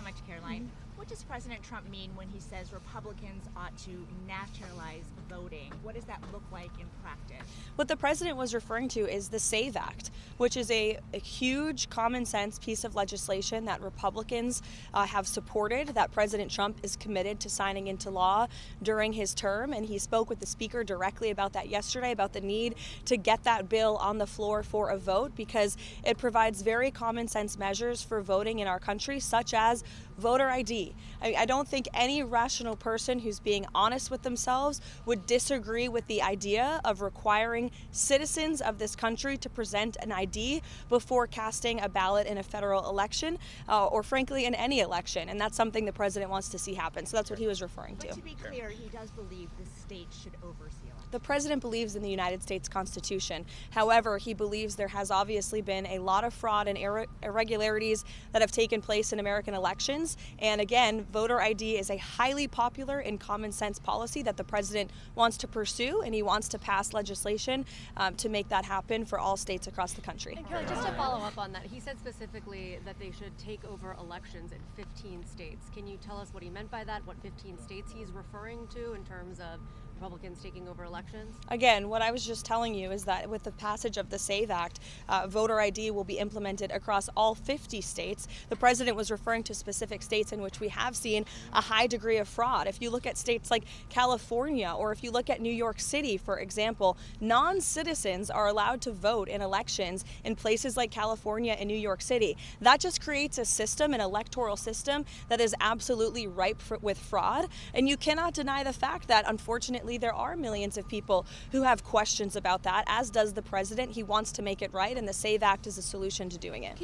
much, Caroline. What does President Trump mean when he says Republicans ought to nationalize voting? What does that look like in practice? What the president was referring to is the SAVE Act, which is a huge common sense piece of legislation that Republicans have supported, that President Trump is committed to signing into law during his term. And he spoke with the speaker directly about that yesterday, about the need to get that bill on the floor for a vote, because it provides very common sense measures for voting in our country, such as voter ID. I don't think any rational person who's being honest with themselves would disagree with the idea of requiring citizens of this country to present an ID before casting a ballot in a federal election, or frankly in any election. And that's something the president wants to see happen. So that's what he was referring to. But to be clear, he does believe the state should oversee elections. The president believes in the United States Constitution. However, he believes there has obviously been a lot of fraud and irregularities that have taken place in American elections. And again, voter ID is a highly popular and common sense policy that the president wants to pursue, and he wants to pass legislation to make that happen for all states across the country. And Kelly, just to follow up on that, he said specifically that they should take over elections in 15 states. Can you tell us what he meant by that, what 15 states he's referring to in terms of Republicans taking over elections? Again, what I was just telling you is that with the passage of the SAVE Act, voter ID will be implemented across all 50 states. The president was referring to specific states in which we have seen a high degree of fraud. If you look at states like California, or if you look at New York City, for example, non-citizens are allowed to vote in elections in places like California and New York City. That just creates a system, an electoral system, that is absolutely ripe with fraud. And you cannot deny the fact that, unfortunately, there are millions of people who have questions about that, as does the president. He wants to make it right, and the SAVE Act is a solution to doing it.